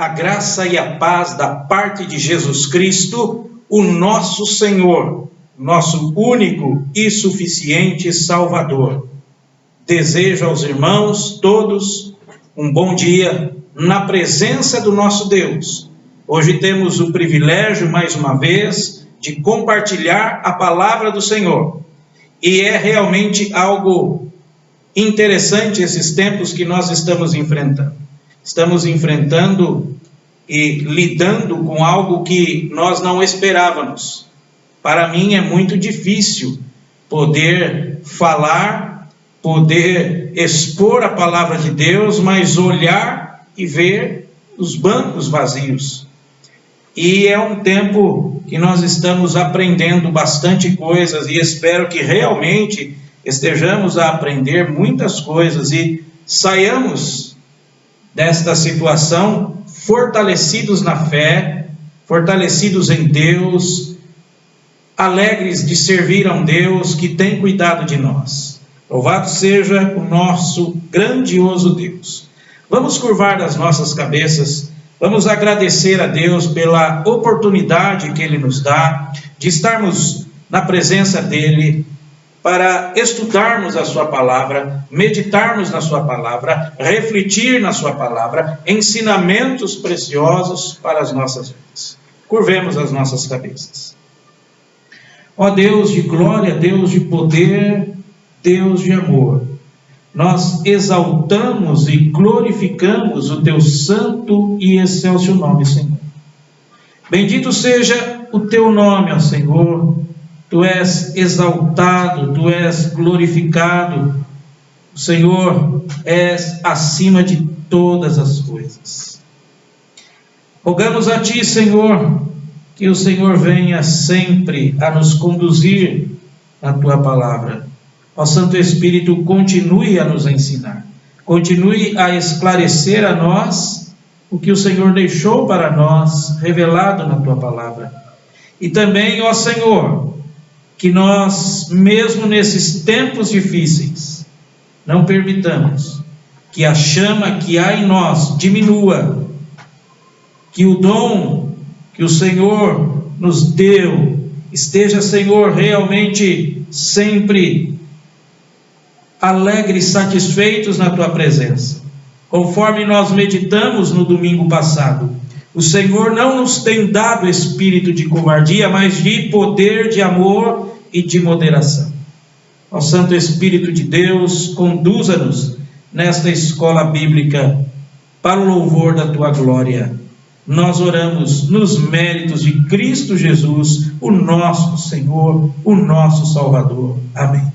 A graça e a paz da parte de Jesus Cristo, o nosso Senhor, nosso único e suficiente Salvador. Desejo aos irmãos todos um bom dia na presença do nosso Deus. Hoje temos o privilégio, mais uma vez, de compartilhar a palavra do Senhor. E é realmente algo interessante esses tempos que nós estamos enfrentando. Estamos enfrentando e lidando com algo que nós não esperávamos. Para mim é muito difícil poder falar, poder expor a palavra de Deus, mas olhar e ver os bancos vazios. E é um tempo que nós estamos aprendendo bastante coisas e espero que realmente estejamos a aprender muitas coisas e saiamos desta situação fortalecidos na fé, fortalecidos em Deus, alegres de servir a um Deus que tem cuidado de nós. Louvado seja o nosso grandioso Deus. Vamos curvar as nossas cabeças, vamos agradecer a Deus pela oportunidade que Ele nos dá de estarmos na presença dEle, para estudarmos a sua palavra, meditarmos na sua palavra, refletir na sua palavra, ensinamentos preciosos para as nossas vidas. Curvemos as nossas cabeças. Ó Deus de glória, Deus de poder, Deus de amor, nós exaltamos e glorificamos o teu santo e excelso nome, Senhor. Bendito seja o teu nome, ó Senhor. Tu és exaltado, Tu és glorificado, o Senhor és acima de todas as coisas. Rogamos a Ti, Senhor, que o Senhor venha sempre a nos conduzir na Tua palavra. Ó Santo Espírito, continue a nos ensinar, continue a esclarecer a nós o que o Senhor deixou para nós, revelado na Tua palavra. E também, ó Senhor, que nós, mesmo nesses tempos difíceis, não permitamos que a chama que há em nós diminua, que o dom que o Senhor nos deu esteja, Senhor, realmente sempre alegres, satisfeitos na Tua presença. Conforme nós meditamos no domingo passado, o Senhor não nos tem dado espírito de covardia, mas de poder, de amor e de moderação. Ó Santo Espírito de Deus, conduza-nos nesta escola bíblica para o louvor da Tua glória. Nós oramos nos méritos de Cristo Jesus, o nosso Senhor, o nosso Salvador. Amém.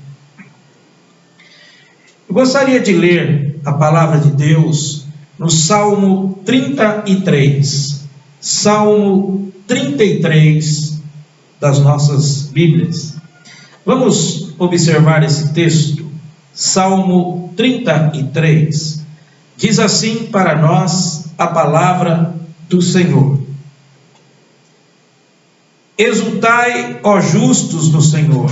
Eu gostaria de ler a palavra de Deus no Salmo 33. Salmo 33 das nossas Bíblias. Vamos observar esse texto, Salmo 33. Diz assim para nós a palavra do Senhor: Exultai, ó justos, no Senhor.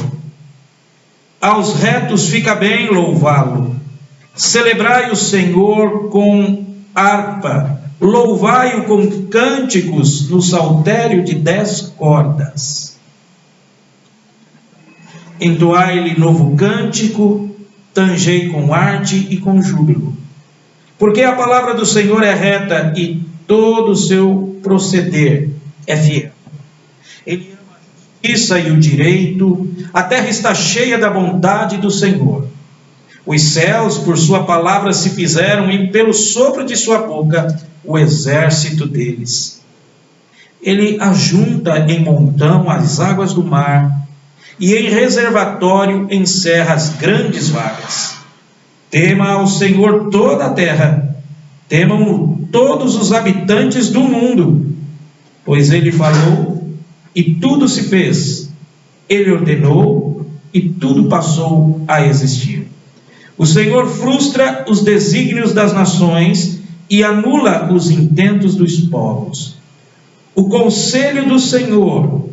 Aos retos fica bem louvá-lo. Celebrai o Senhor com harpa, louvai-o com cânticos no saltério de 10 cordas. Entoai-lhe novo cântico, tangei com arte e com júbilo. Porque a palavra do Senhor é reta e todo o seu proceder é fiel. Ele ama a justiça e o direito, a terra está cheia da bondade do Senhor. Os céus por sua palavra se fizeram e pelo sopro de sua boca o exército deles. Ele ajunta em montão as águas do mar, e em reservatório encerra as grandes vagas. Tema ao Senhor toda a terra, temam-o todos os habitantes do mundo, pois Ele falou e tudo se fez, Ele ordenou e tudo passou a existir. O Senhor frustra os desígnios das nações e anula os intentos dos povos. O conselho do Senhor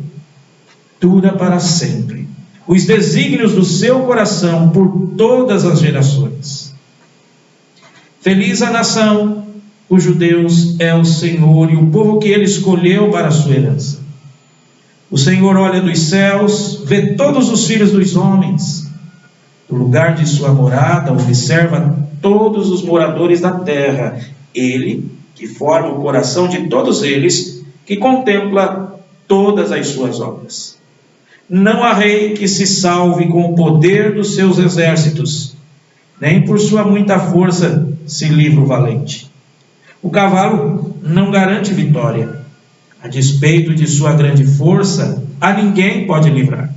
dura para sempre, os desígnios do seu coração por todas as gerações. Feliz a nação cujo Deus é o Senhor e o povo que ele escolheu para a sua herança. O Senhor olha dos céus, vê todos os filhos dos homens. Do lugar de sua morada, observa todos os moradores da terra. Ele, que forma o coração de todos eles, que contempla todas as suas obras. Não há rei que se salve com o poder dos seus exércitos, nem por sua muita força se livra o valente. O cavalo não garante vitória. A despeito de sua grande força, a ninguém pode livrar.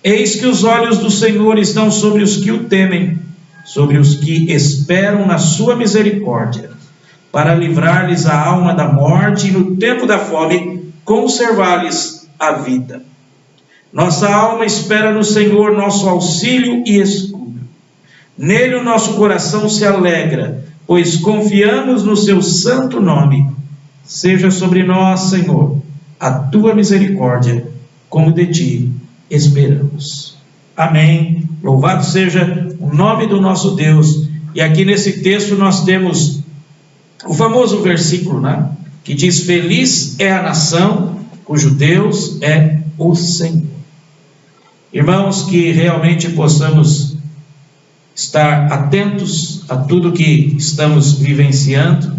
Eis que os olhos do Senhor estão sobre os que o temem, sobre os que esperam na sua misericórdia, para livrar-lhes a alma da morte e no tempo da fome conservar-lhes a vida. Nossa alma espera no Senhor, nosso auxílio e escudo. Nele o nosso coração se alegra, pois confiamos no seu santo nome. Seja sobre nós, Senhor, a tua misericórdia, como de ti esperamos. Amém. Louvado seja o nome do nosso Deus. E aqui nesse texto nós temos o famoso versículo, que diz: feliz é a nação cujo Deus é o Senhor. Irmãos, que realmente possamos estar atentos a tudo que estamos vivenciando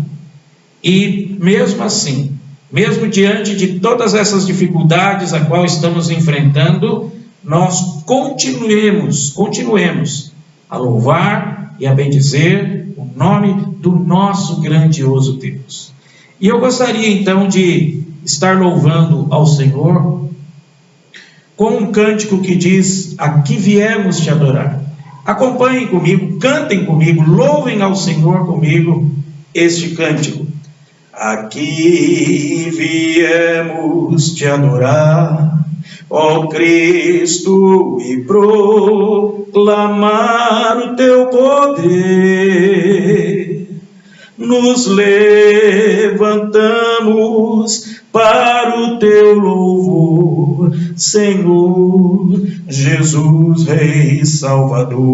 e mesmo assim, mesmo diante de todas essas dificuldades a qual estamos enfrentando, nós continuemos a louvar e a bendizer o nome do nosso grandioso Deus. E eu gostaria então de estar louvando ao Senhor com um cântico que diz: aqui viemos te adorar. Acompanhem comigo, cantem comigo, louvem ao Senhor comigo este cântico. Aqui viemos te adorar, ó Cristo, e proclamar o teu poder. Nos levantamos para o teu louvor, Senhor Jesus, Rei Salvador.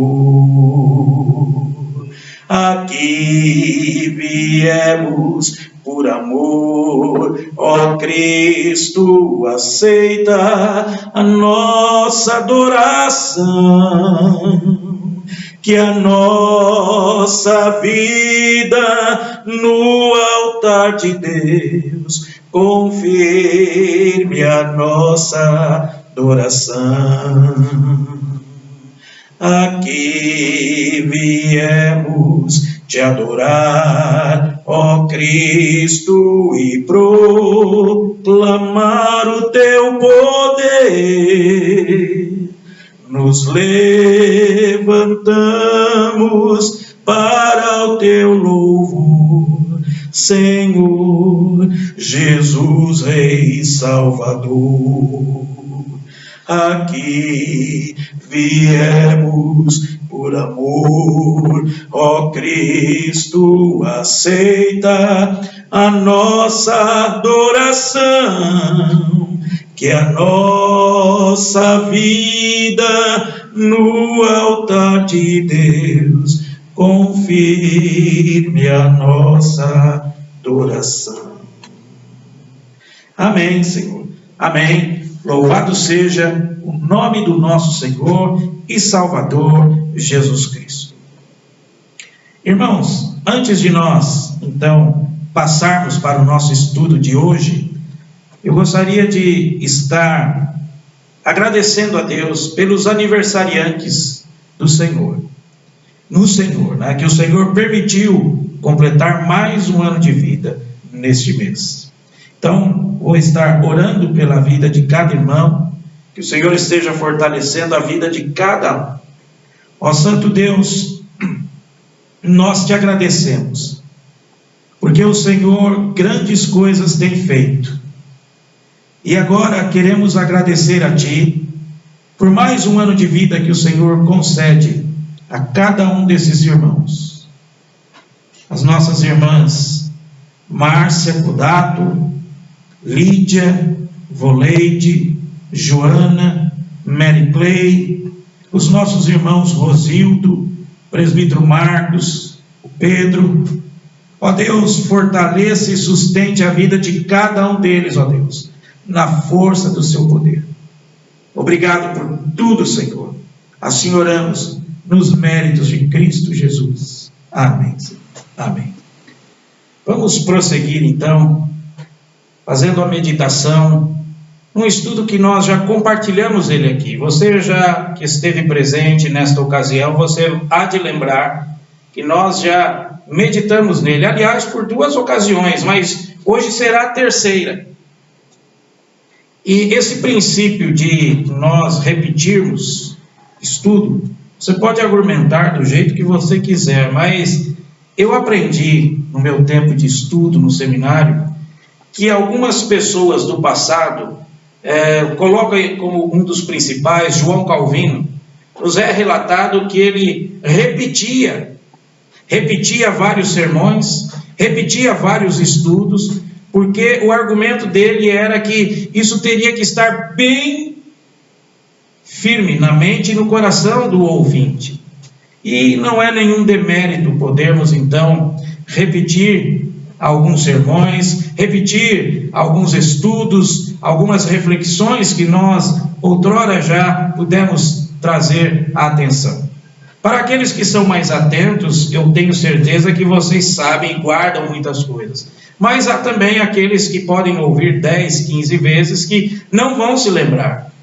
Aqui viemos por amor, ó Cristo, aceita a nossa adoração. Que a nossa vida no altar de Deus confirme a nossa adoração. Aqui viemos te adorar, ó Cristo, e proclamar o teu poder. Nos levantamos para o teu louvor, Senhor Jesus, Rei Salvador. Aqui viemos por amor, ó Cristo, aceita a nossa adoração. Que a nossa vida no altar de Deus confirme a nossa adoração. Amém, Senhor. Amém. Louvado seja o nome do nosso Senhor e Salvador Jesus Cristo. Irmãos, antes de nós, então, passarmos para o nosso estudo de hoje, eu gostaria de estar agradecendo a Deus pelos aniversariantes do Senhor, no Senhor, que o Senhor permitiu completar mais um ano de vida neste mês. Então, vou estar orando pela vida de cada irmão, que o Senhor esteja fortalecendo a vida de cada um. Ó Santo Deus, nós te agradecemos, porque o Senhor grandes coisas tem feito. E agora queremos agradecer a Ti por mais um ano de vida que o Senhor concede a cada um desses irmãos. As nossas irmãs Márcia Codato, Lídia, Voleide, Joana, Mary Clay, os nossos irmãos Rosildo, Presbítero Marcos, Pedro, Ó Deus, fortaleça e sustente a vida de cada um deles, ó Deus, na força do seu poder. Obrigado por tudo, Senhor. Assim oramos nos méritos de Cristo Jesus. Amém, Senhor. Amém. Vamos prosseguir então, fazendo a meditação, um estudo que nós já compartilhamos ele aqui. Você já que esteve presente nesta ocasião, você há de lembrar que nós já meditamos nele, aliás, por 2 ocasiões, mas hoje será a terceira. E esse princípio de nós repetirmos estudo, você pode argumentar do jeito que você quiser, mas eu aprendi no meu tempo de estudo no seminário que algumas pessoas do passado, coloco como um dos principais, João Calvino, nos é relatado que ele repetia vários sermões, repetia vários estudos, porque o argumento dele era que isso teria que estar bem firme na mente e no coração do ouvinte. E não é nenhum demérito podermos então repetir alguns sermões, repetir alguns estudos, algumas reflexões que nós outrora já pudemos trazer à atenção. Para aqueles que são mais atentos, eu tenho certeza que vocês sabem e guardam muitas coisas. Mas há também aqueles que podem ouvir 10, 15 vezes que não vão se lembrar.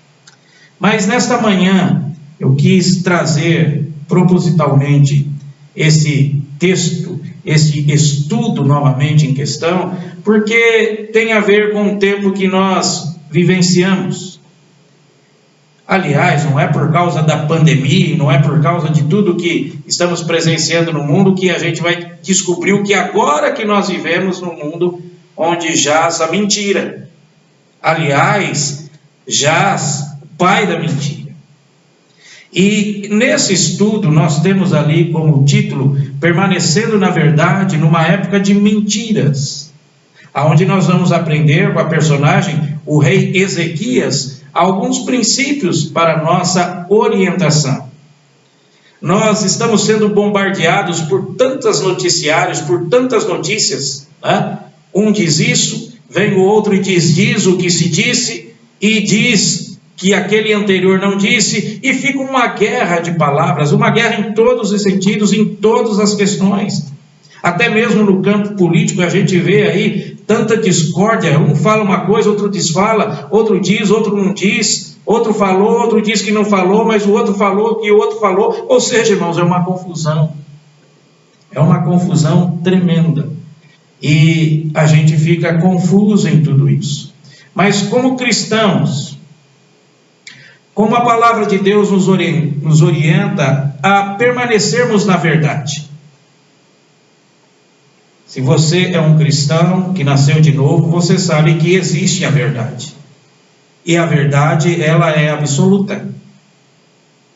Mas nesta manhã eu quis trazer propositalmente esse texto, esse estudo novamente em questão, porque tem a ver com o tempo que nós vivenciamos. Aliás, não é por causa da pandemia, não é por causa de tudo que estamos presenciando no mundo que a gente vai descobrir o que agora que nós vivemos no mundo onde jaz a mentira. Aliás, jaz o pai da mentira. E nesse estudo nós temos ali como título, Permanecendo na Verdade numa Época de Mentiras, onde nós vamos aprender com a personagem, o rei Ezequias, alguns princípios para nossa orientação. Nós estamos sendo bombardeados por tantos noticiários, por tantas notícias, né? Um diz isso, vem o outro e diz o que se disse, e diz que aquele anterior não disse, e fica uma guerra de palavras, uma guerra em todos os sentidos, em todas as questões. Até mesmo no campo político a gente vê aí tanta discórdia, um fala uma coisa, outro desfala, outro diz, outro não diz, outro falou, outro diz que não falou, mas o outro falou que o outro falou. Ou seja, irmãos, é uma confusão tremenda, e a gente fica confuso em tudo isso. Mas como cristãos, como a palavra de Deus nos orienta a permanecermos na verdade. Se você é um cristão que nasceu de novo, você sabe que existe a verdade. E a verdade, ela é absoluta.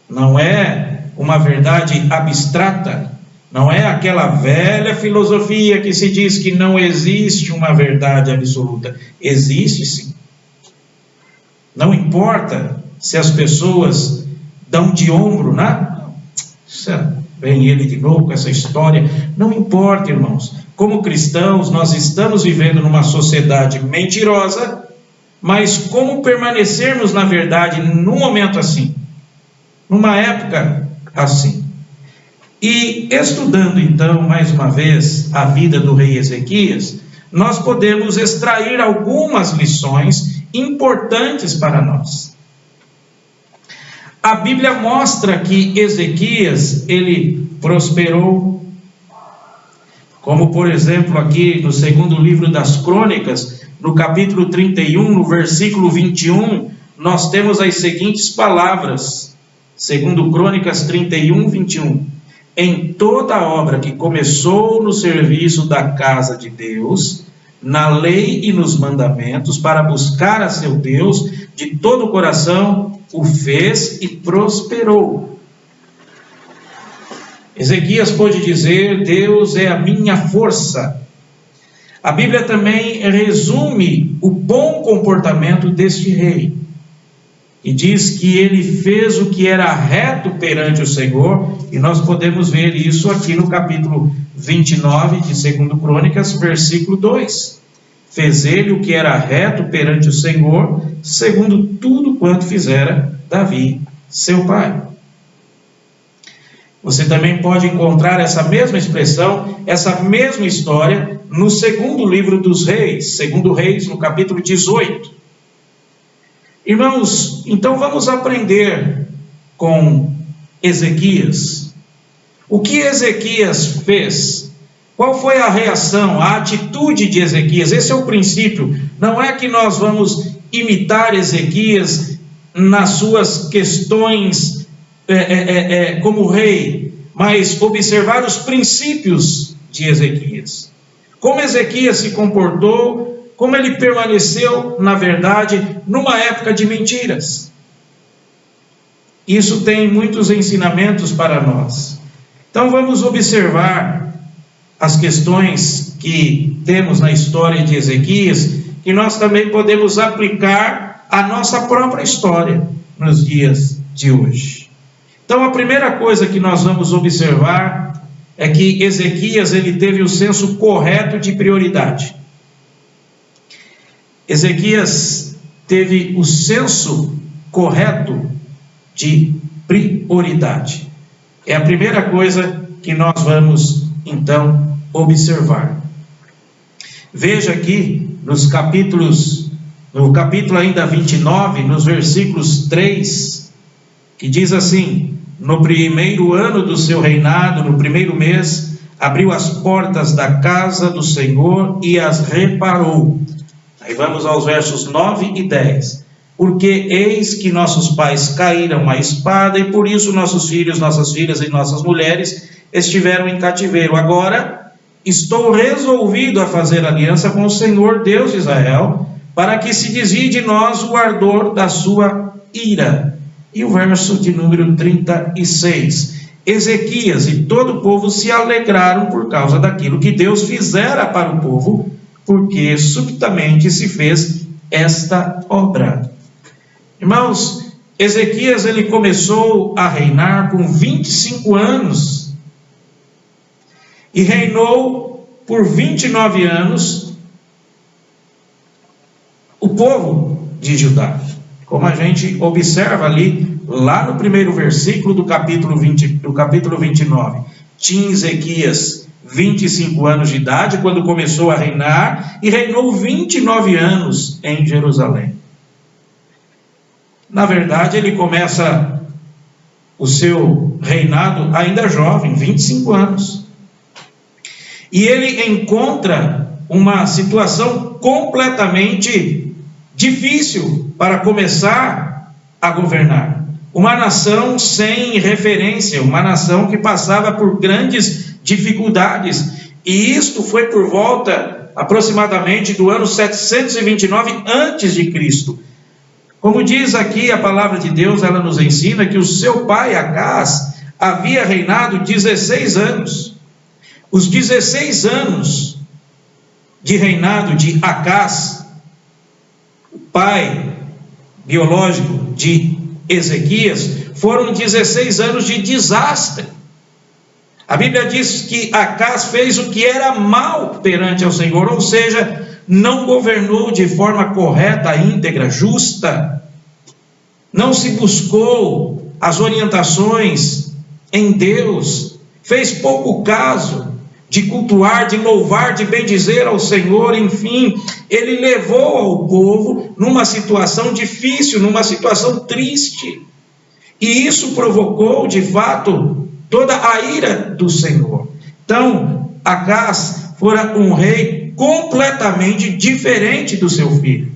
Não é uma verdade abstrata. Não é aquela velha filosofia que se diz que não existe uma verdade absoluta. Existe sim. Não importa se as pessoas dão de ombro, né? Vem ele de novo com essa história. Não importa, irmãos. Como cristãos, nós estamos vivendo numa sociedade mentirosa, mas como permanecermos na verdade num momento assim, numa época assim? E estudando então, mais uma vez, a vida do rei Ezequias, nós podemos extrair algumas lições importantes para nós. A Bíblia mostra que Ezequias, ele prosperou, como por exemplo aqui no segundo livro das Crônicas, no capítulo 31, no versículo 21, nós temos as seguintes palavras, segundo Crônicas 31, 21. Em toda a obra que começou no serviço da casa de Deus, na lei e nos mandamentos, para buscar a seu Deus de todo o coração, o fez e prosperou. Ezequias pôde dizer: Deus é a minha força. A Bíblia também resume o bom comportamento deste rei, e diz que ele fez o que era reto perante o Senhor, e nós podemos ver isso aqui no capítulo 29 de 2 Crônicas, versículo 2. Fez ele o que era reto perante o Senhor, segundo tudo quanto fizera Davi, seu pai. Você também pode encontrar essa mesma expressão, essa mesma história, no segundo livro dos Reis, segundo Reis, no capítulo 18. Irmãos, então vamos aprender com Ezequias. O que Ezequias fez? Qual foi a reação, a atitude de Ezequias? Esse é o princípio. Não é que nós vamos imitar Ezequias nas suas questões como rei, mas observar os princípios de Ezequias. Como Ezequias se comportou, como ele permaneceu, na verdade, numa época de mentiras. Isso tem muitos ensinamentos para nós. Então vamos observar as questões que temos na história de Ezequias, que nós também podemos aplicar à nossa própria história nos dias de hoje. Então a primeira coisa que nós vamos observar é que Ezequias ele teve o senso correto de prioridade. Ezequias teve o senso correto de prioridade. É a primeira coisa que nós vamos então observar. Veja aqui no capítulo ainda 29, nos versículos 3, que diz assim: no primeiro ano do seu reinado, no primeiro mês, abriu as portas da casa do Senhor e as reparou. Aí vamos aos versos 9 e 10. Porque eis que nossos pais caíram à espada, e por isso nossos filhos, nossas filhas e nossas mulheres estiveram em cativeiro. Agora estou resolvido a fazer aliança com o Senhor Deus de Israel, para que se desvie de nós o ardor da sua ira. E o verso de número 36. Ezequias e todo o povo se alegraram por causa daquilo que Deus fizera para o povo, porque subitamente se fez esta obra. Irmãos, Ezequias ele começou a reinar com 25 anos e reinou por 29 anos o povo de Judá. Como a gente observa ali, lá no primeiro versículo do capítulo 29. Tinha Ezequias 25 anos de idade quando começou a reinar e reinou 29 anos em Jerusalém. Na verdade, ele começa o seu reinado ainda jovem, 25 anos. E ele encontra uma situação completamente difícil para começar a governar. Uma nação sem referência, uma nação que passava por grandes dificuldades. E isto foi por volta aproximadamente do ano 729 a.C. Como diz aqui a palavra de Deus, ela nos ensina que o seu pai Acaz havia reinado 16 anos. Os 16 anos de reinado de Acaz, o pai biológico de Ezequias, foram 16 anos de desastre. A Bíblia diz que Acaz fez o que era mal perante ao Senhor, ou seja, não governou de forma correta, íntegra, justa, não se buscou as orientações em Deus, fez pouco caso de cultuar, de louvar, de bendizer ao Senhor, enfim, ele levou ao povo numa situação difícil, numa situação triste, e isso provocou, de fato, toda a ira do Senhor. Então, Acaz fora um rei completamente diferente do seu filho.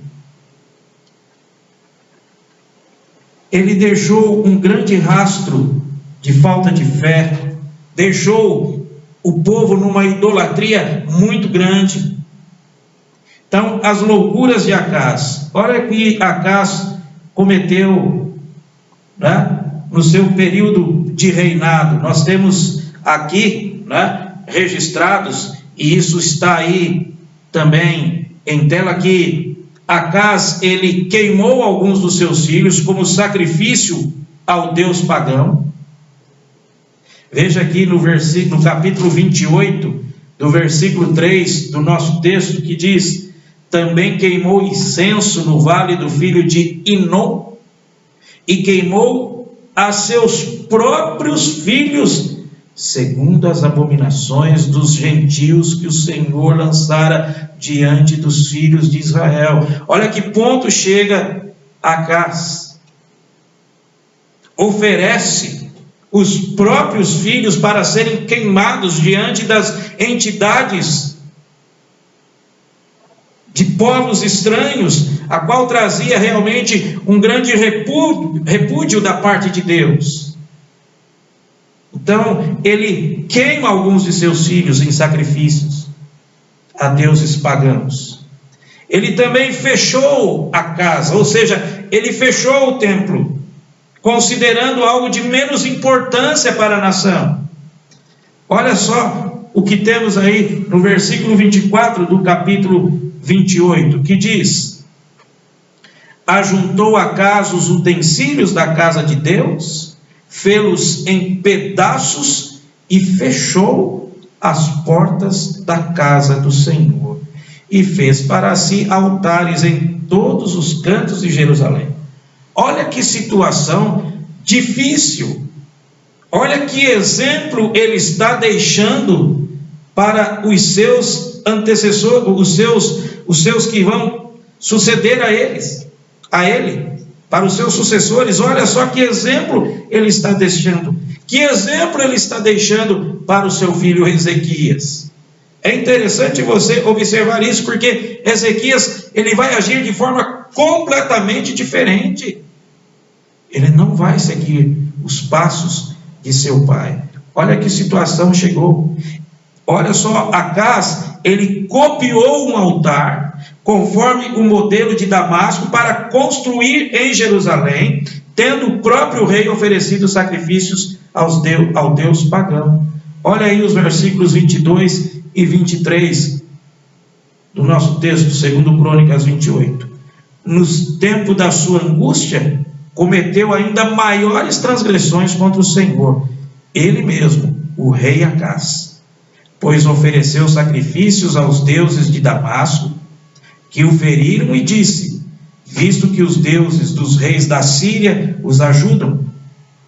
Ele deixou um grande rastro de falta de fé, deixou o povo numa idolatria muito grande. Então, as loucuras de Acaz, olha que Acaz cometeu, né, no seu período de reinado. Nós temos aqui, né, registrados, e isso está aí também em tela, que Acaz, ele queimou alguns dos seus filhos como sacrifício ao Deus pagão. Veja aqui no capítulo 28, do versículo 3 do nosso texto, que diz: também queimou incenso no vale do filho de Inom, e queimou a seus próprios filhos, segundo as abominações dos gentios que o Senhor lançara diante dos filhos de Israel. Olha que ponto chega Acaz. Oferece os próprios filhos para serem queimados diante das entidades de povos estranhos, a qual trazia realmente um grande repúdio da parte de Deus. Então, ele queima alguns de seus filhos em sacrifícios a deuses pagãos. Ele também fechou a casa, ou seja, ele fechou o templo, considerando algo de menos importância para a nação. Olha só o que temos aí no versículo 24 do capítulo 28, que diz: ajuntou Acaz os utensílios da casa de Deus, fê-los em pedaços e fechou as portas da casa do Senhor, e fez para si altares em todos os cantos de Jerusalém. Olha que situação difícil, olha que exemplo ele está deixando para os seus antecessores, os seus que vão suceder a ele, para os seus sucessores. Olha só que exemplo ele está deixando, que exemplo ele está deixando para o seu filho Ezequias. É interessante você observar isso, porque Ezequias, ele vai agir de forma completamente diferente. Ele não vai seguir os passos de seu pai. Olha que situação chegou. Olha só, Acaz, ele copiou um altar, conforme o modelo de Damasco, para construir em Jerusalém, tendo o próprio rei oferecido sacrifícios ao Deus pagão. Olha aí os versículos 22 e 23 do nosso texto, segundo Crônicas 28. Nos tempos da sua angústia, cometeu ainda maiores transgressões contra o Senhor, ele mesmo, o rei Acaz, pois ofereceu sacrifícios aos deuses de Damasco, que o feriram, e disse: visto que os deuses dos reis da Síria os ajudam,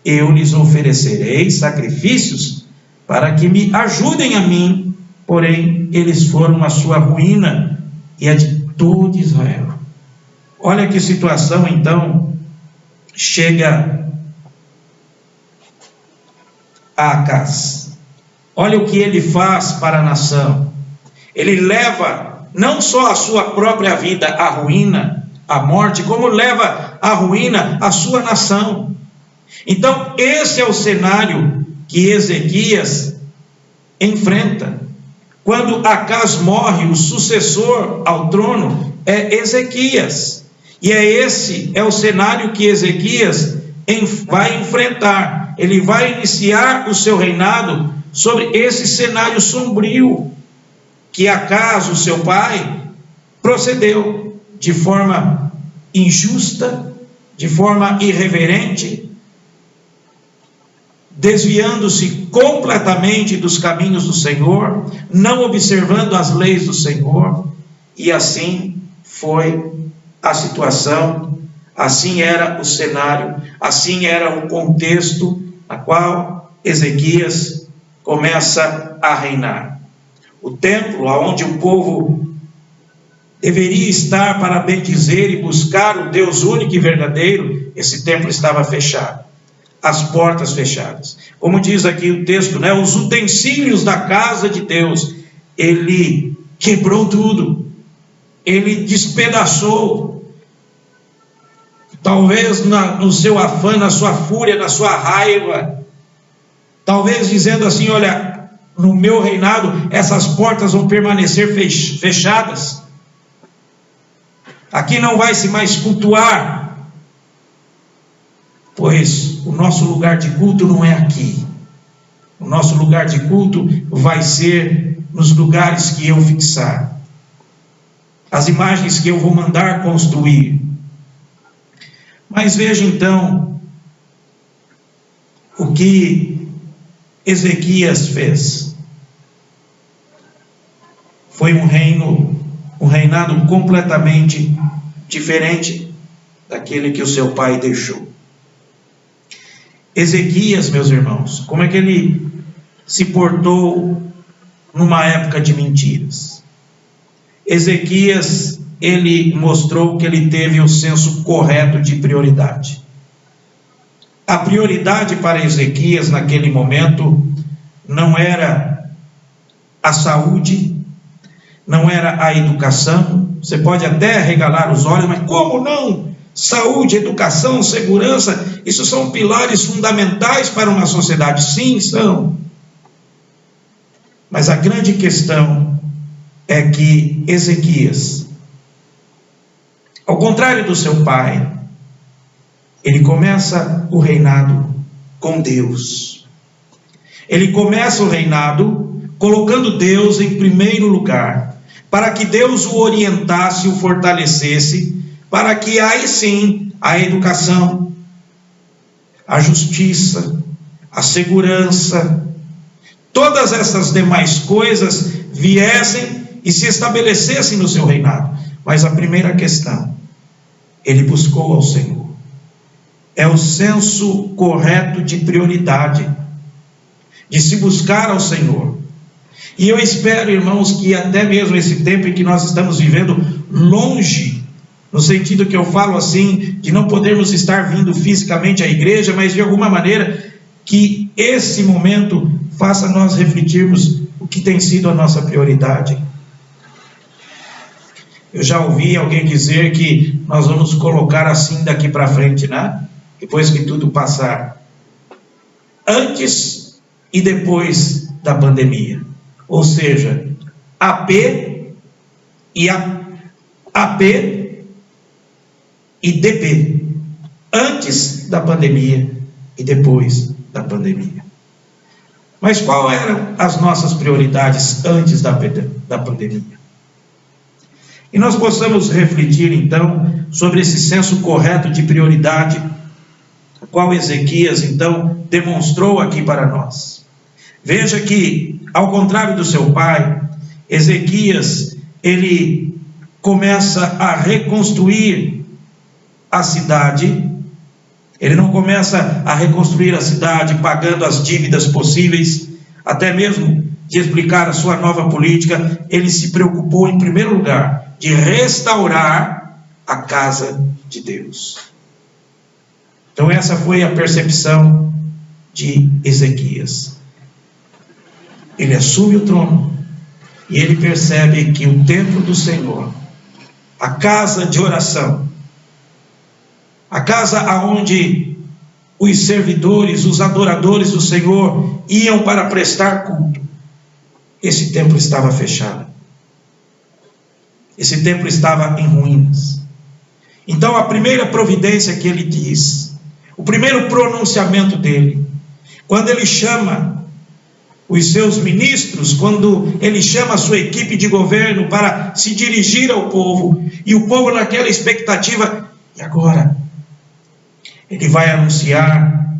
eu lhes oferecerei sacrifícios para que me ajudem a mim. Porém, eles foram a sua ruína e a de todo Israel. Olha que situação então chega a Acaz. Olha o que ele faz para a nação. Ele leva não só a sua própria vida à ruína, à morte, como leva à ruína a sua nação. Então, esse é o cenário que Ezequias enfrenta. Quando Acaz morre, o sucessor ao trono é Ezequias. E esse é o cenário que Ezequias vai enfrentar. Ele vai iniciar o seu reinado sobre esse cenário sombrio que Acaz, o seu pai, procedeu de forma injusta, de forma irreverente, desviando-se completamente dos caminhos do Senhor, não observando as leis do Senhor, e assim foi a situação, assim era o cenário, assim era o contexto na qual Ezequias começa a reinar. O templo, onde o povo deveria estar para bendizer e buscar o Deus único e verdadeiro, esse templo estava fechado, as portas fechadas. Como diz aqui o texto, né? Os utensílios da casa de Deus, ele quebrou tudo, ele despedaçou. Talvez no seu afã, na sua fúria, na sua raiva, talvez dizendo assim: olha, no meu reinado essas portas vão permanecer fechadas, aqui não vai se mais cultuar, pois o nosso lugar de culto não é aqui. O nosso lugar de culto vai ser nos lugares que eu fixar, as imagens que eu vou mandar construir. Mas veja então o que Ezequias fez? Foi um reinado completamente diferente daquele que o seu pai deixou. Ezequias, meus irmãos, como é que ele se portou numa época de mentiras? Ezequias, ele mostrou que ele teve o senso correto de prioridade. A prioridade para Ezequias naquele momento não era a saúde, não era a educação. Você pode até regalar os olhos, mas como não? Saúde, educação, segurança, isso são pilares fundamentais para uma sociedade. Sim, são. Mas a grande questão é que Ezequias, ao contrário do seu pai, ele começa o reinado com Deus. Ele começa o reinado colocando Deus em primeiro lugar, para que Deus o orientasse, o fortalecesse, para que aí sim a educação, a justiça, a segurança, todas essas demais coisas viessem e se estabelecessem no seu reinado. Mas a primeira questão, ele buscou ao Senhor. É o senso correto de prioridade, de se buscar ao Senhor. E eu espero, irmãos, que até mesmo esse tempo em que nós estamos vivendo longe, no sentido que eu falo assim, de não podermos estar vindo fisicamente à igreja, mas de alguma maneira, que esse momento faça nós refletirmos o que tem sido a nossa prioridade. Eu já ouvi alguém dizer que nós vamos colocar assim daqui para frente, né? Depois que tudo passar, antes e depois da pandemia, ou seja, AP e DP, antes da pandemia e depois da pandemia. Mas qual eram as nossas prioridades antes da pandemia? E nós possamos refletir então sobre esse senso correto de prioridade, qual Ezequias então demonstrou aqui para nós. Veja que, ao contrário do seu pai, Ezequias, ele começa a reconstruir a cidade. Ele não começa a reconstruir a cidade pagando as dívidas possíveis, até mesmo de explicar a sua nova política. Ele se preocupou em primeiro lugar de restaurar a casa de Deus. Então essa foi a percepção de Ezequias. Ele assume o trono e ele percebe que o templo do Senhor, a casa de oração, a casa aonde os servidores, os adoradores do Senhor iam para prestar culto, esse templo estava fechado. Esse templo estava em ruínas. Então a primeira providência que ele diz, o primeiro pronunciamento dele, quando ele chama os seus ministros, quando ele chama a sua equipe de governo para se dirigir ao povo, e o povo naquela expectativa, e agora? Ele vai anunciar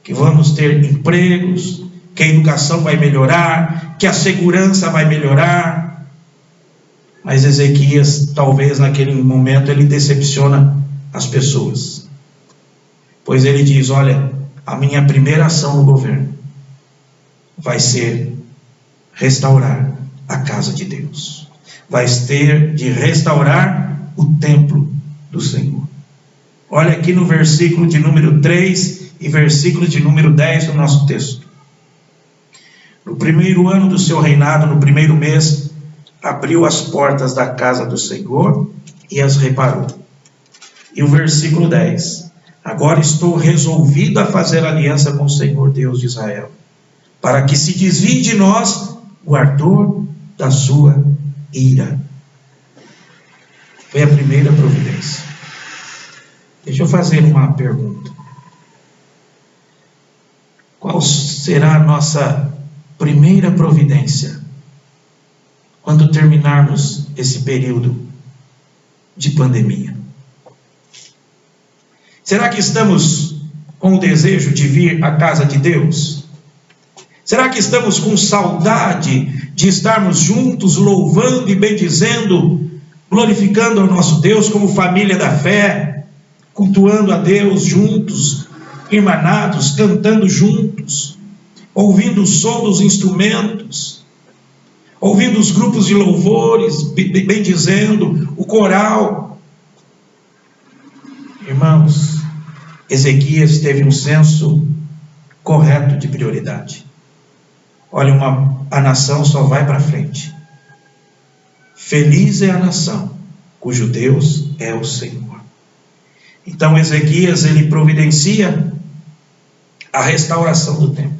que vamos ter empregos, que a educação vai melhorar, que a segurança vai melhorar. Mas Ezequias, talvez naquele momento, ele decepciona as pessoas. Pois ele diz, olha, a minha primeira ação no governo vai ser restaurar a casa de Deus. Vai ter de restaurar o templo do Senhor. Olha aqui no versículo de número 3 e versículo de número 10 do nosso texto. No primeiro ano do seu reinado, no primeiro mês, abriu as portas da casa do Senhor e as reparou. E o versículo 10. Agora estou resolvido a fazer aliança com o Senhor Deus de Israel, para que se desvie de nós o ardor da sua ira. Foi a primeira providência. Deixa eu fazer uma pergunta. Qual será a nossa primeira providência quando terminarmos esse período de pandemia? Será que estamos com o desejo de vir à casa de Deus? Será que estamos com saudade de estarmos juntos, louvando e bendizendo, glorificando ao nosso Deus como família da fé, cultuando a Deus juntos, irmanados, cantando juntos, ouvindo o som dos instrumentos, ouvindo os grupos de louvores, bendizendo, o coral? Irmãos, Ezequias teve um senso correto de prioridade. Olha, a nação só vai para frente. Feliz é a nação cujo Deus é o Senhor. Então Ezequias, ele providencia a restauração do templo.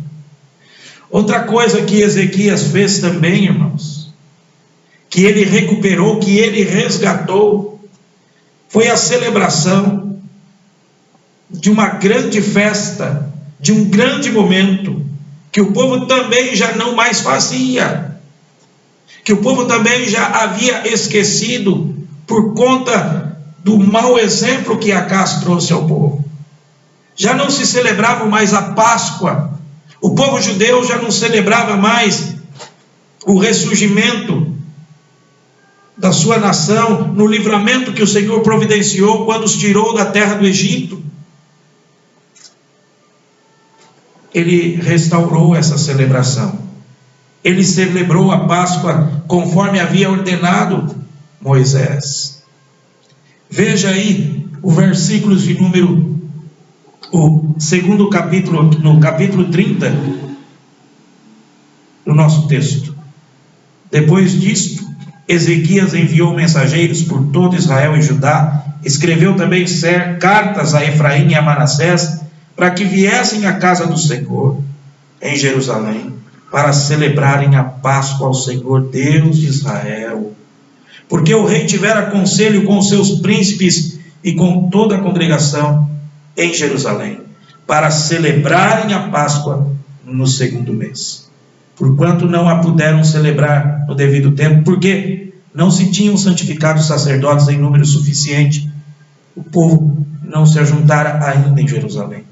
Outra coisa que Ezequias fez também, irmãos, que ele recuperou, que ele resgatou, foi a celebração de uma grande festa, de um grande momento, que o povo também já não mais fazia, que o povo também já havia esquecido por conta do mau exemplo que Acás trouxe ao povo. Já não se celebrava mais a Páscoa, o povo judeu já não celebrava mais o ressurgimento da sua nação, no livramento que o Senhor providenciou quando os tirou da terra do Egito. Ele restaurou essa celebração. Ele celebrou a Páscoa conforme havia ordenado Moisés. Veja aí o versículo de número, o segundo capítulo, no capítulo 30 do nosso texto. Depois disto, Ezequias enviou mensageiros por todo Israel e Judá, escreveu também cartas a Efraim e a Manassés, para que viessem à casa do Senhor, em Jerusalém, para celebrarem a Páscoa ao Senhor, Deus de Israel. Porque o rei tivera conselho com os seus príncipes e com toda a congregação em Jerusalém, para celebrarem a Páscoa no segundo mês. Porquanto não a puderam celebrar no devido tempo, porque não se tinham santificado os sacerdotes em número suficiente, o povo não se ajuntara ainda em Jerusalém.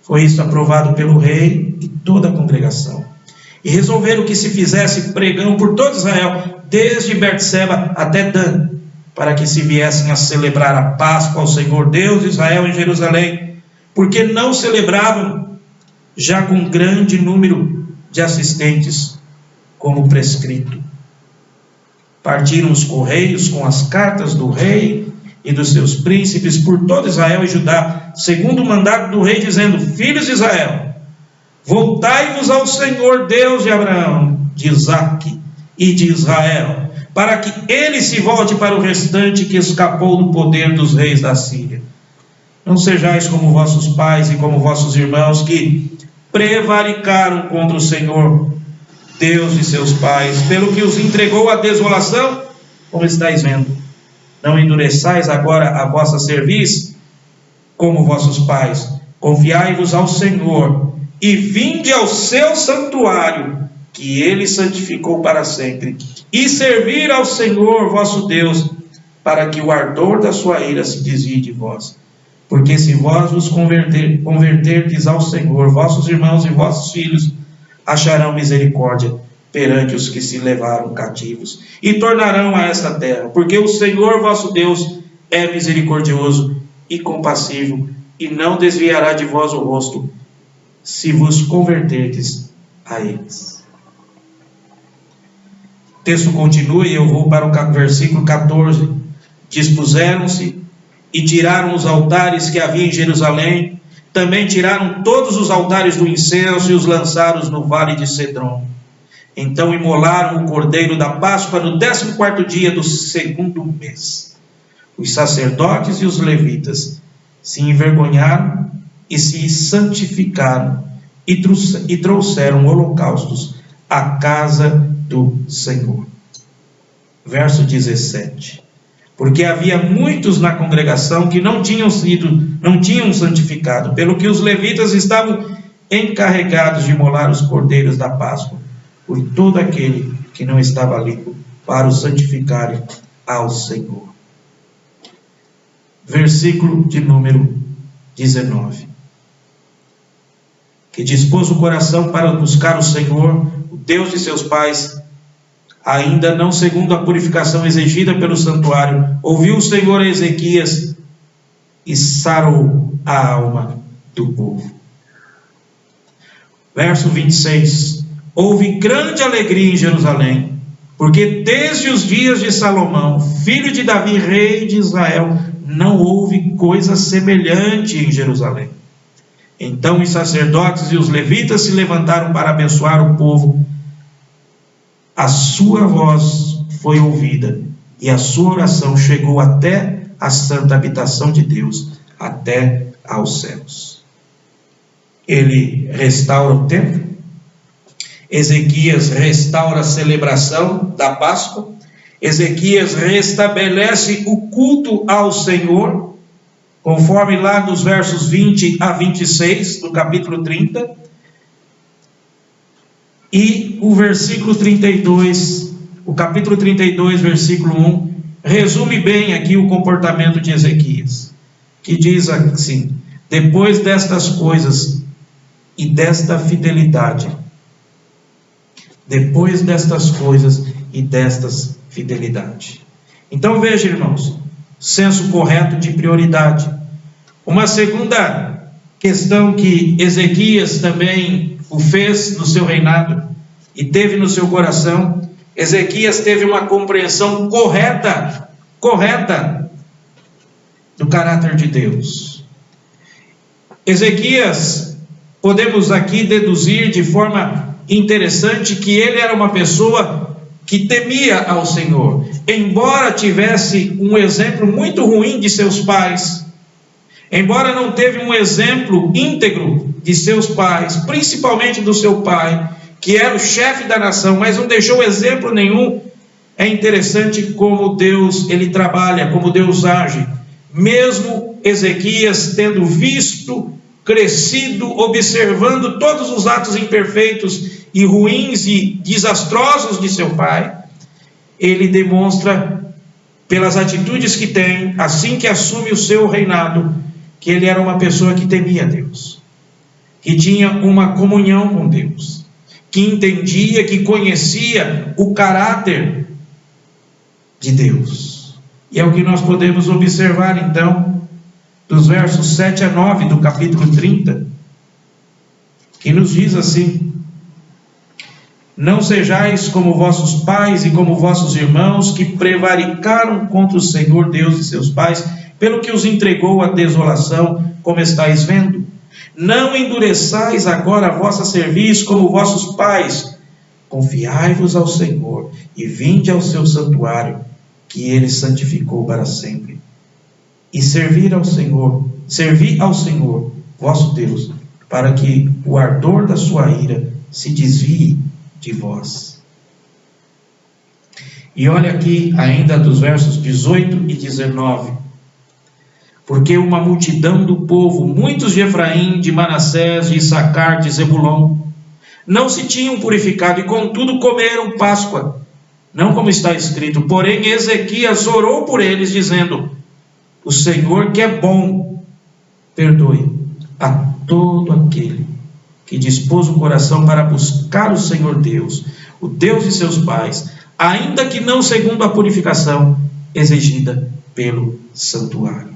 Foi isso aprovado pelo rei e toda a congregação. E resolveram que se fizesse pregão por todo Israel, desde Berseba até Dan, para que se viessem a celebrar a Páscoa ao Senhor Deus de Israel em Jerusalém, porque não celebravam já com grande número de assistentes, como prescrito. Partiram os correios com as cartas do rei e dos seus príncipes por todo Israel e Judá, segundo o mandato do rei, dizendo: filhos de Israel, voltai-vos ao Senhor Deus de Abraão, de Isaque e de Israel, para que ele se volte para o restante que escapou do poder dos reis da Síria. Não sejais como vossos pais e como vossos irmãos, que prevaricaram contra o Senhor Deus de seus pais, pelo que os entregou à desolação, como estáis vendo. Não endureçais agora a vossa cerviz, como vossos pais. Confiai-vos ao Senhor, e vinde ao seu santuário, que ele santificou para sempre, e servir ao Senhor vosso Deus, para que o ardor da sua ira se desvie de vós. Porque se vós vos converterdes ao Senhor, vossos irmãos e vossos filhos acharão misericórdia perante os que se levaram cativos, e tornarão a esta terra, porque o Senhor vosso Deus é misericordioso e compassivo, e não desviará de vós o rosto, se vos converterdes a eles. O texto continua e eu vou para o versículo 14. Dispuseram-se e tiraram os altares que havia em Jerusalém, também tiraram todos os altares do incenso e os lançaram no vale de Cedron. Então imolaram o cordeiro da Páscoa no 14º dia do segundo mês. Os sacerdotes e os levitas se envergonharam e se santificaram e trouxeram holocaustos à casa do Senhor. Verso 17. Porque havia muitos na congregação que não tinham santificado, pelo que os levitas estavam encarregados de imolar os cordeiros da Páscoa, por todo aquele que não estava limpo, para o santificarem ao Senhor. Versículo de número 19. que dispôs o coração para buscar o Senhor, o Deus de seus pais, ainda não segundo a purificação exigida pelo santuário, ouviu o Senhor a Ezequias e sarou a alma do povo. Verso 26. Houve grande alegria em Jerusalém, porque desde os dias de Salomão, filho de Davi, rei de Israel, não houve coisa semelhante em Jerusalém. Então os sacerdotes e os levitas se levantaram para abençoar o povo. A sua voz foi ouvida e a sua oração chegou até a santa habitação de Deus, até aos céus. Ele restaura o templo. Ezequias restaura a celebração da Páscoa. Ezequias restabelece o culto ao Senhor, conforme lá nos versos 20 a 26 do capítulo 30. E o versículo 32, o capítulo 32, versículo 1, resume bem aqui o comportamento de Ezequias, que diz assim: depois destas coisas e desta fidelidade, depois destas coisas e destas fidelidade. Então veja, irmãos, senso correto de prioridade. Uma segunda questão que Ezequias também o fez no seu reinado e teve no seu coração, Ezequias teve uma compreensão correta do caráter de Deus. Ezequias, podemos aqui deduzir de forma interessante que ele era uma pessoa que temia ao Senhor, embora tivesse um exemplo muito ruim de seus pais, embora não teve um exemplo íntegro de seus pais, principalmente do seu pai, que era o chefe da nação, mas não deixou exemplo nenhum. É interessante como Deus, ele trabalha, como Deus age. Mesmo Ezequias tendo visto, crescido, observando todos os atos imperfeitos e ruins e desastrosos de seu pai, ele demonstra, pelas atitudes que tem, assim que assume o seu reinado, que ele era uma pessoa que temia Deus, que tinha uma comunhão com Deus, que entendia, que conhecia o caráter de Deus. E é o que nós podemos observar então dos versos 7 a 9 do capítulo 30, que nos diz assim: não sejais como vossos pais e como vossos irmãos, que prevaricaram contra o Senhor Deus de seus pais, pelo que os entregou à desolação, como estáis vendo. Não endureçais agora a vossa cerviz como vossos pais. Confiai-vos ao Senhor e vinde ao seu santuário, que ele santificou para sempre. E servi ao Senhor, vosso Deus, para que o ardor da sua ira se desvie de vós. E olha aqui ainda dos versos 18 e 19. Porque uma multidão do povo, muitos de Efraim, de Manassés, de Issacar, de Zebulon, não se tinham purificado e contudo comeram Páscoa, não como está escrito. Porém Ezequias orou por eles, dizendo: o Senhor, que é bom, perdoe a todo aquele que dispôs o coração para buscar o Senhor Deus, o Deus de seus pais, ainda que não segundo a purificação exigida pelo santuário.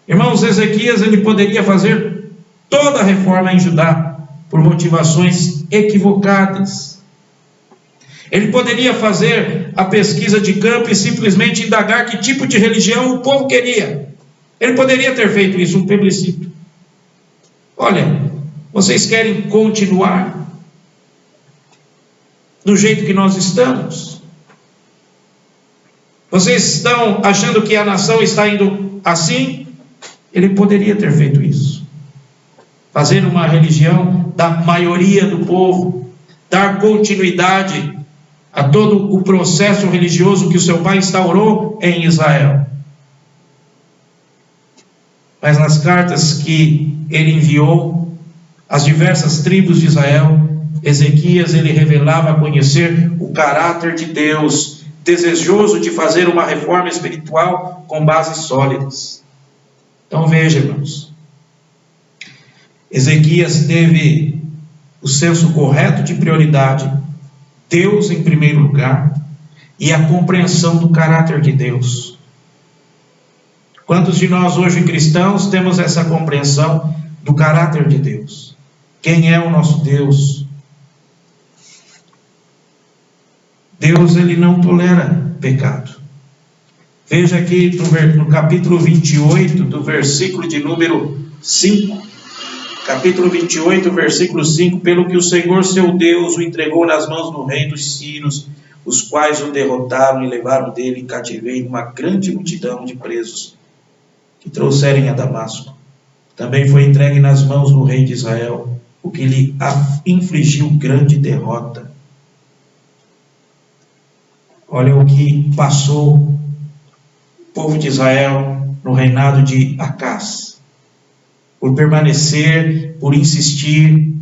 Irmãos, Ezequias, ele poderia fazer toda a reforma em Judá por motivações equivocadas. Ele poderia fazer a pesquisa de campo e simplesmente indagar que tipo de religião o povo queria. Ele poderia ter feito isso, um plebiscito. Olha, vocês querem continuar do jeito que nós estamos? Vocês estão achando que a nação está indo assim? Ele poderia ter feito isso. Fazer uma religião da maioria do povo, dar continuidade a todo o processo religioso que o seu pai instaurou em Israel. Mas nas cartas que ele enviou às diversas tribos de Israel, Ezequias, ele revelava conhecer o caráter de Deus, desejoso de fazer uma reforma espiritual com bases sólidas. Então veja, irmãos, Ezequias teve o senso correto de prioridade, Deus em primeiro lugar, e a compreensão do caráter de Deus. Quantos de nós hoje cristãos temos essa compreensão do caráter de Deus? Quem é o nosso Deus? Deus, ele não tolera pecado. Veja aqui no capítulo 28, do versículo de número 5. Capítulo 28, versículo 5. Pelo que o Senhor seu Deus o entregou nas mãos do rei dos sírios, os quais o derrotaram e levaram dele em cativeiro uma grande multidão de presos, que trouxerem a Damasco. Também foi entregue nas mãos do rei de Israel, o que lhe infligiu grande derrota. Olha o que passou o povo de Israel no reinado de Acás, por permanecer, por insistir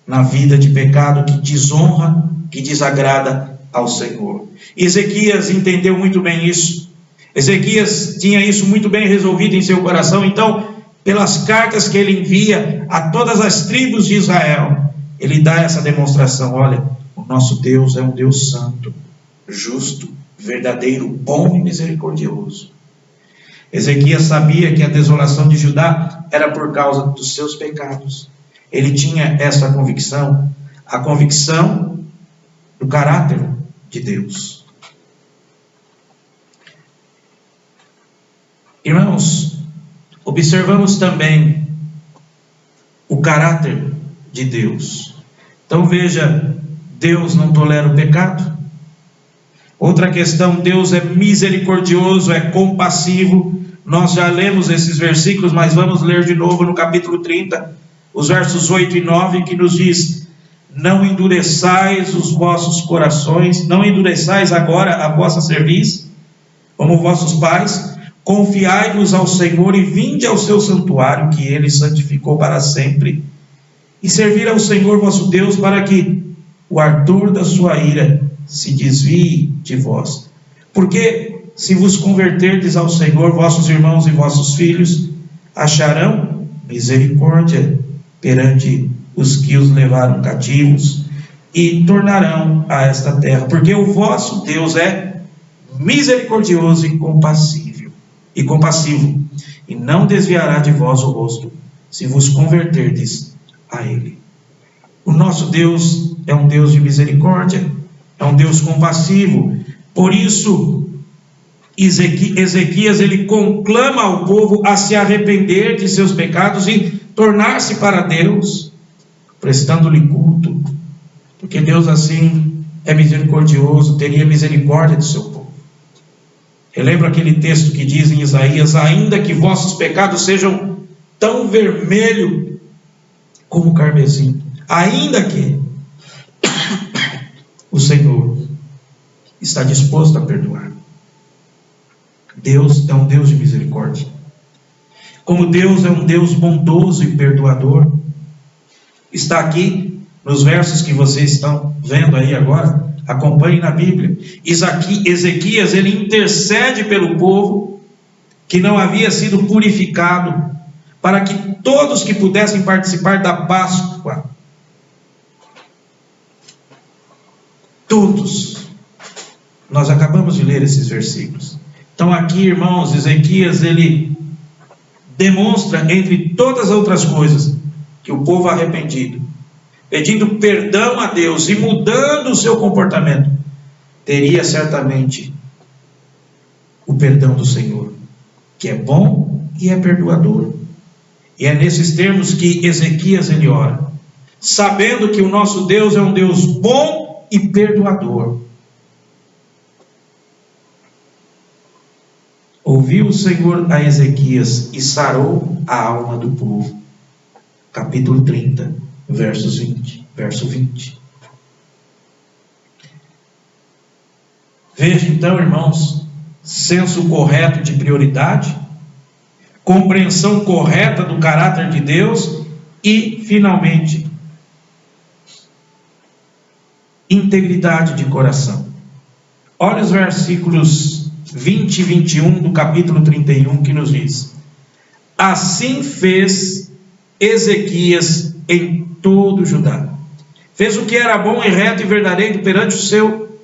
na vida de pecado que desonra, que desagrada ao Senhor. Ezequias entendeu muito bem isso. Ezequias tinha isso muito bem resolvido em seu coração. Então, pelas cartas que ele envia a todas as tribos de Israel, ele dá essa demonstração: olha, o nosso Deus é um Deus santo, justo, verdadeiro, bom e misericordioso. Ezequias sabia que a desolação de Judá era por causa dos seus pecados. Ele tinha essa convicção, a convicção do caráter de Deus. Irmãos, observamos também o caráter de Deus. Então veja, Deus não tolera o pecado. Outra questão, Deus é misericordioso, é compassivo. Nós já lemos esses versículos, mas vamos ler de novo no capítulo 30, os versos 8 e 9, que nos diz: não endureçais os vossos corações, não endureçais agora a vossa cerviz, como vossos pais, confiai-vos ao Senhor e vinde ao seu santuário, que ele santificou para sempre, e servir ao Senhor vosso Deus, para que o ardor da sua ira se desvie de vós. Porque se vos converterdes ao Senhor, vossos irmãos e vossos filhos acharão misericórdia perante os que os levaram cativos, e tornarão a esta terra, porque o vosso Deus é misericordioso e compassivo, e não desviará de vós o rosto, se vos converterdes a ele. O nosso Deus é um Deus de misericórdia, é um Deus compassivo. Por isso, Ezequias, ele conclama ao povo a se arrepender de seus pecados e tornar-se para Deus, prestando-lhe culto, porque Deus assim é misericordioso, teria misericórdia de seu povo. Relembra aquele texto que diz em Isaías: ainda que vossos pecados sejam tão vermelho como o carmesim, ainda que o Senhor está disposto a perdoar. Deus é um Deus de misericórdia. Como Deus é um Deus bondoso e perdoador, está aqui nos versos que vocês estão vendo aí agora. Acompanhe na Bíblia. Ezequias, ele intercede pelo povo que não havia sido purificado, para que todos que pudessem participar da Páscoa, todos, nós acabamos de ler esses versículos. Então aqui, irmãos, Ezequias, ele demonstra, entre todas as outras coisas, que o povo arrependido, pedindo perdão a Deus e mudando o seu comportamento, teria certamente o perdão do Senhor, que é bom e é perdoador. E é nesses termos que Ezequias ele ora, sabendo que o nosso Deus é um Deus bom e perdoador. Ouviu o Senhor a Ezequias e sarou a alma do povo. Capítulo 30, verso 20. Veja então, irmãos, senso correto de prioridade, compreensão correta do caráter de Deus e, finalmente, integridade de coração. Olha os versículos 20 e 21 do capítulo 31, que nos diz: assim fez Ezequias em todo Judá. Fez o que era bom e reto e verdadeiro perante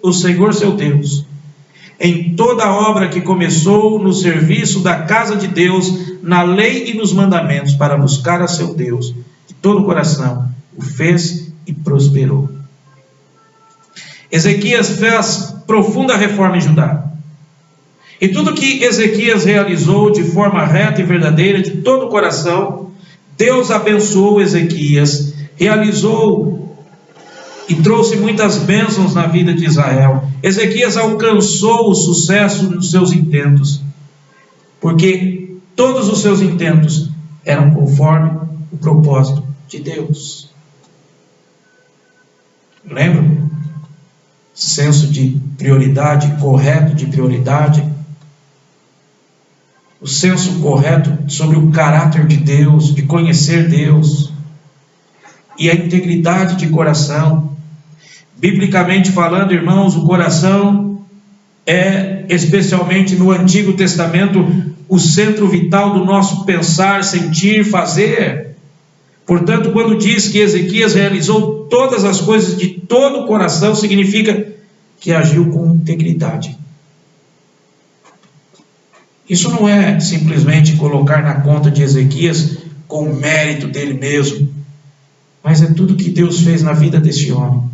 o Senhor seu Deus. Em toda a obra que começou no serviço da casa de Deus, na lei e nos mandamentos, para buscar a seu Deus de todo o coração, o fez e prosperou. Ezequias fez profunda reforma em Judá. E tudo que Ezequias realizou de forma reta e verdadeira, de todo o coração, Deus abençoou Ezequias, realizou e trouxe muitas bênçãos na vida de Israel. Ezequias alcançou o sucesso nos seus intentos, porque todos os seus intentos eram conforme o propósito de Deus. Lembra? Senso de prioridade, correto de prioridade, o senso correto sobre o caráter de Deus, de conhecer Deus, e a integridade de coração. Biblicamente falando, irmãos, o coração é, especialmente no Antigo Testamento, o centro vital do nosso pensar, sentir, fazer. Portanto, quando diz que Ezequias realizou todas as coisas de todo o coração, significa que agiu com integridade. Isso não é simplesmente colocar na conta de Ezequias com o mérito dele mesmo, mas é tudo que Deus fez na vida desse homem.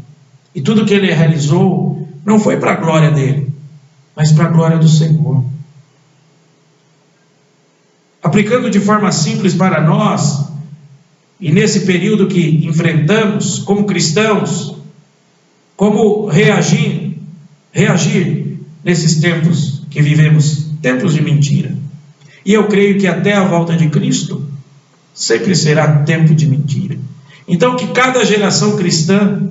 E tudo que ele realizou não foi para a glória dele, mas para a glória do Senhor. Aplicando de forma simples para nós, e nesse período que enfrentamos como cristãos, como reagir nesses tempos que vivemos, tempos de mentira. E eu creio que até a volta de Cristo sempre será tempo de mentira. Então que cada geração cristã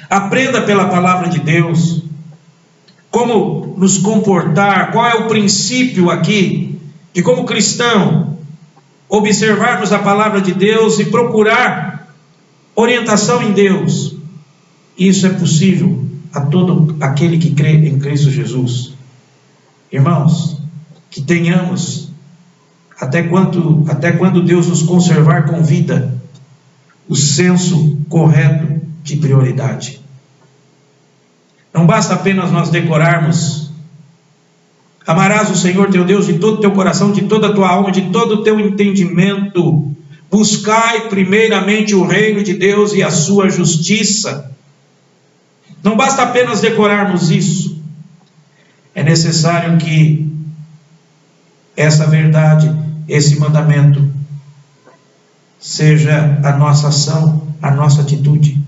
aprenda pela palavra de Deus como nos comportar, qual é o princípio aqui de como cristão observarmos a palavra de Deus e procurar orientação em Deus. Isso é possível a todo aquele que crê em Cristo Jesus. Irmãos, que tenhamos, até quando Deus nos conservar com vida, o senso correto de prioridade. Não basta apenas nós decorarmos: amarás o Senhor teu Deus de todo o teu coração, de toda a tua alma, de todo o teu entendimento. Buscai primeiramente o reino de Deus e a sua justiça. Não basta apenas decorarmos isso. É necessário que essa verdade, esse mandamento, seja a nossa ação, a nossa atitude.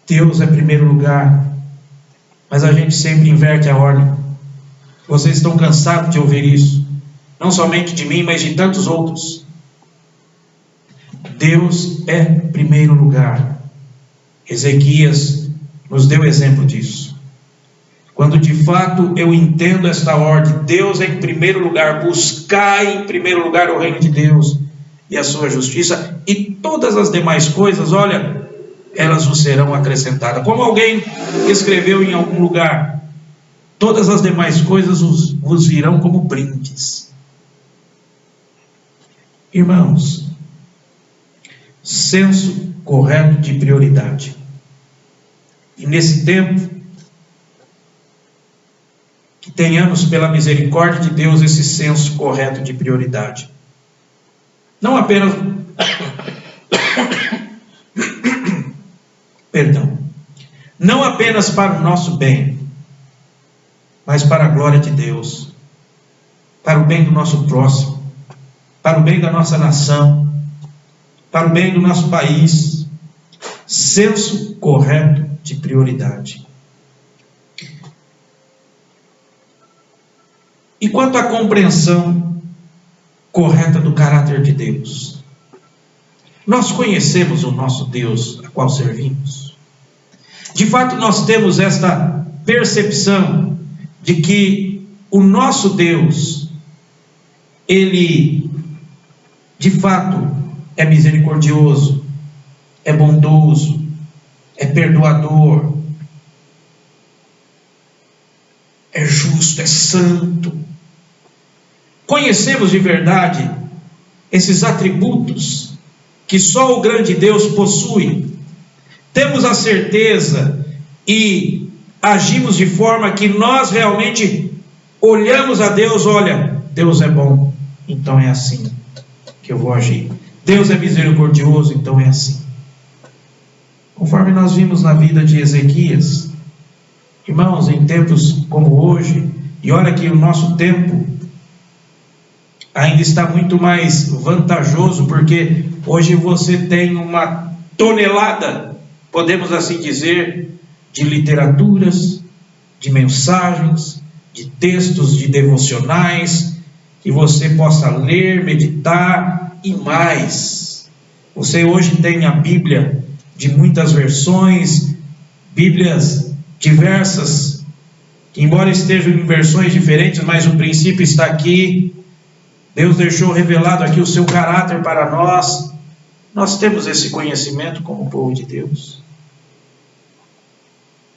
Deus é primeiro lugar, mas a gente sempre inverte a ordem. Vocês estão cansados de ouvir isso, não somente de mim, mas de tantos outros. Deus é primeiro lugar. Ezequias nos deu exemplo disso. Quando de fato eu entendo esta ordem, Deus é em primeiro lugar, buscai em primeiro lugar o reino de Deus e a sua justiça, e todas as demais coisas, olha, elas vos serão acrescentadas. Como alguém escreveu em algum lugar, todas as demais coisas vos virão como brindes. Irmãos, senso correto de prioridade. E nesse tempo, que tenhamos pela misericórdia de Deus esse senso correto de prioridade. Não apenas não apenas para o nosso bem, mas para a glória de Deus, para o bem do nosso próximo, para o bem da nossa nação, para o bem do nosso país. Senso correto de prioridade. E quanto à compreensão correta do caráter de Deus, nós conhecemos o nosso Deus a qual servimos. De fato, nós temos esta percepção de que o nosso Deus, Ele, de fato, é misericordioso, é bondoso, é perdoador, é justo, é santo. Conhecemos de verdade esses atributos que só o grande Deus possui, temos a certeza e agimos de forma que nós realmente olhamos a Deus, olha, Deus é bom, então é assim que eu vou agir. Deus é misericordioso, então é assim. Conforme nós vimos na vida de Ezequias, irmãos, em tempos como hoje, e olha que o nosso tempo ainda está muito mais vantajoso, porque hoje você tem uma tonelada, podemos assim dizer, de literaturas, de mensagens, de textos, de devocionais, que você possa ler, meditar e mais. Você hoje tem a Bíblia de muitas versões, Bíblias diversas, que embora estejam em versões diferentes, mas o princípio está aqui. Deus deixou revelado aqui o seu caráter para nós. Nós temos esse conhecimento como povo de Deus.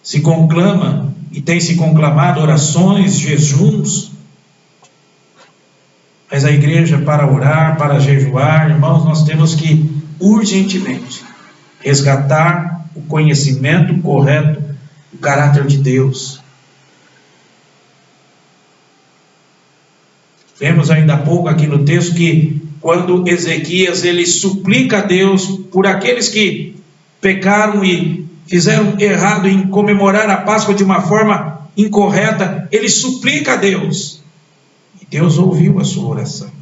Se conclama e tem se conclamado orações, jejuns, mas a igreja, para orar, para jejuar, irmãos, nós temos que urgentemente resgatar o conhecimento correto do caráter de Deus. Vemos ainda há pouco aqui no texto que quando Ezequias ele suplica a Deus por aqueles que pecaram e fizeram errado em comemorar a Páscoa de uma forma incorreta, ele suplica a Deus. E Deus ouviu a sua oração.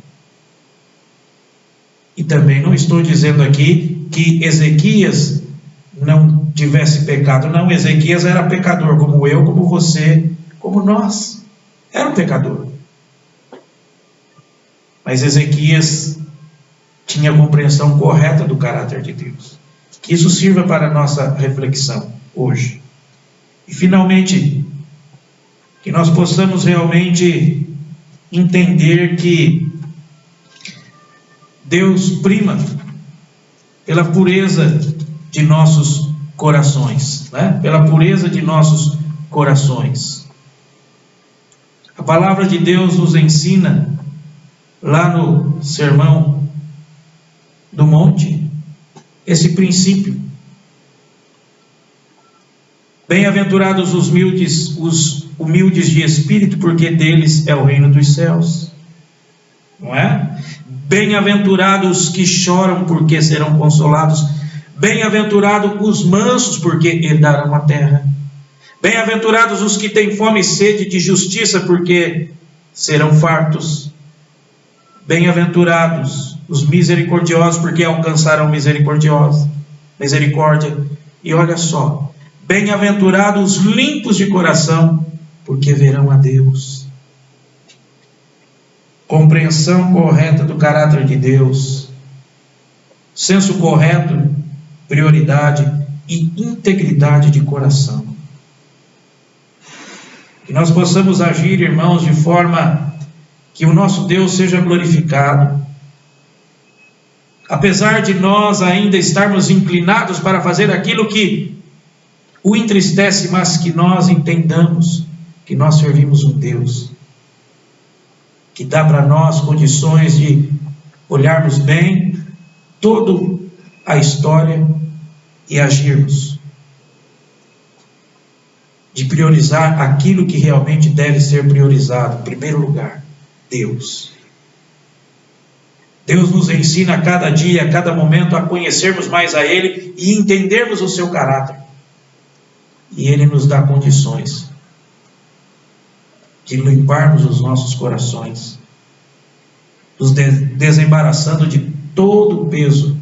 E também não estou dizendo aqui que Ezequias não tivesse pecado. Não, Ezequias era pecador, como eu, como você, como nós. Era um pecador. Mas Ezequias tinha a compreensão correta do caráter de Deus. Que isso sirva para a nossa reflexão hoje. E finalmente, que nós possamos realmente entender que Deus prima pela pureza de nossos corações, né? Pela pureza de nossos corações. A palavra de Deus nos ensina lá no Sermão do Monte esse princípio. Bem-aventurados os humildes de espírito, porque deles é o reino dos céus. Não é? Bem-aventurados que choram, porque serão consolados. Bem-aventurados os mansos, porque herdarão a terra. Bem-aventurados os que têm fome e sede de justiça, porque serão fartos. Bem-aventurados os misericordiosos, porque alcançarão misericórdia. E olha só, bem-aventurados os limpos de coração, porque verão a Deus. Compreensão correta do caráter de Deus, senso correto, prioridade e integridade de coração. Que nós possamos agir, irmãos, de forma que o nosso Deus seja glorificado. Apesar de nós ainda estarmos inclinados para fazer aquilo que o entristece, mas que nós entendamos que nós servimos um Deus que dá para nós condições de olharmos bem toda a história e agirmos, de priorizar aquilo que realmente deve ser priorizado. Em primeiro lugar, Deus. Deus nos ensina a cada dia, a cada momento, a conhecermos mais a Ele e entendermos o seu caráter. E Ele nos dá condições de limparmos os nossos corações, nos desembaraçando de todo o peso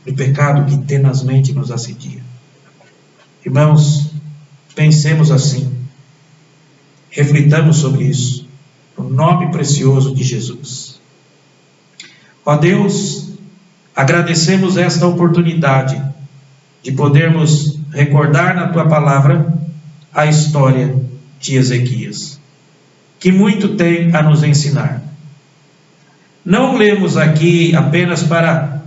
do pecado que tenazmente nos assedia. Irmãos, pensemos assim, reflitamos sobre isso, no nome precioso de Jesus. Ó Deus, agradecemos esta oportunidade de podermos recordar na Tua Palavra a história de Ezequias, que muito tem a nos ensinar. Não lemos aqui apenas para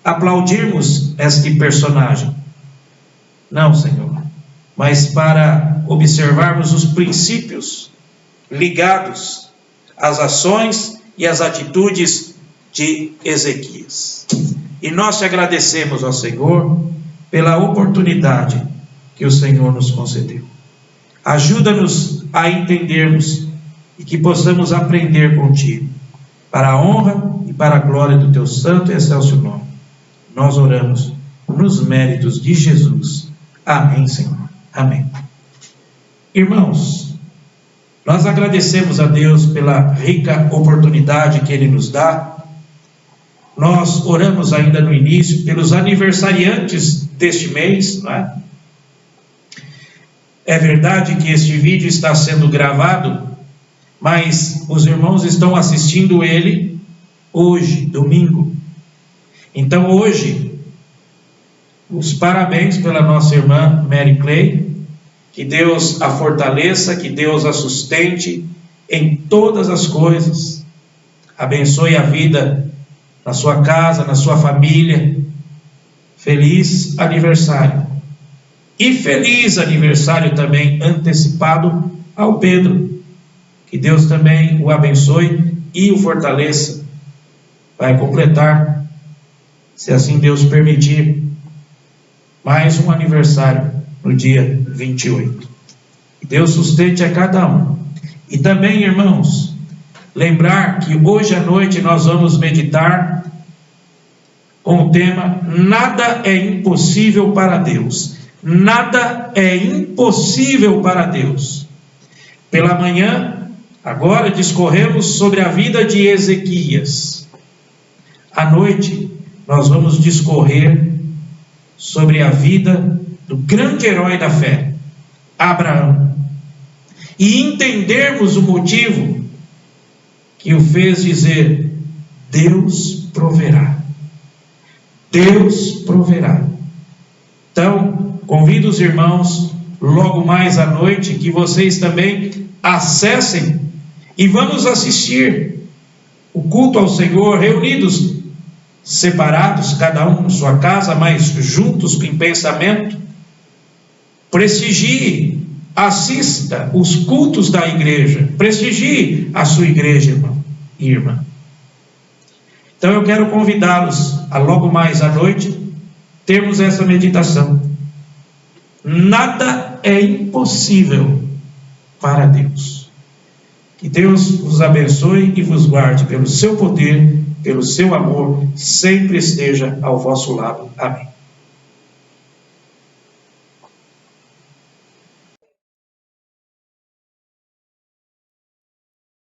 aplaudirmos este personagem, não, Senhor, mas para observarmos os princípios ligados às ações e às atitudes de Ezequias. E nós te agradecemos, ó Senhor, pela oportunidade que o Senhor nos concedeu. Ajuda-nos a entendermos e que possamos aprender contigo, para a honra e para a glória do teu santo e excelso nome. Nós oramos nos méritos de Jesus. Amém, Senhor. Amém. Irmãos, nós agradecemos a Deus pela rica oportunidade que Ele nos dá. Nós oramos ainda no início pelos aniversariantes deste mês, não é? É verdade que este vídeo está sendo gravado, mas os irmãos estão assistindo ele hoje, domingo. Então hoje, os parabéns pela nossa irmã Mary Clay, que Deus a fortaleça, que Deus a sustente em todas as coisas, abençoe a vida na sua casa, na sua família. Feliz aniversário. E feliz aniversário também antecipado ao Pedro. Que Deus também o abençoe e o fortaleça. Vai completar, se assim Deus permitir, mais um aniversário no dia 28. Que Deus sustente a cada um. E também, irmãos, lembrar que hoje à noite nós vamos meditar com o tema Nada é impossível para Deus. Nada é impossível para Deus. Pela manhã, agora discorremos sobre a vida de Ezequias. À noite, nós vamos discorrer sobre a vida do grande herói da fé, Abraão. E entendermos o motivo que o fez dizer: Deus proverá. Deus proverá. Então, convido os irmãos, logo mais à noite, que vocês também acessem e vamos assistir o culto ao Senhor, reunidos, separados, cada um em sua casa, mas juntos em pensamento. Prestigie, assista os cultos da igreja, prestigie a sua igreja, irmão e irmã. Então eu quero convidá-los a logo mais à noite termos essa meditação. Nada é impossível para Deus. Que Deus vos abençoe e vos guarde pelo seu poder, pelo seu amor, sempre esteja ao vosso lado. Amém.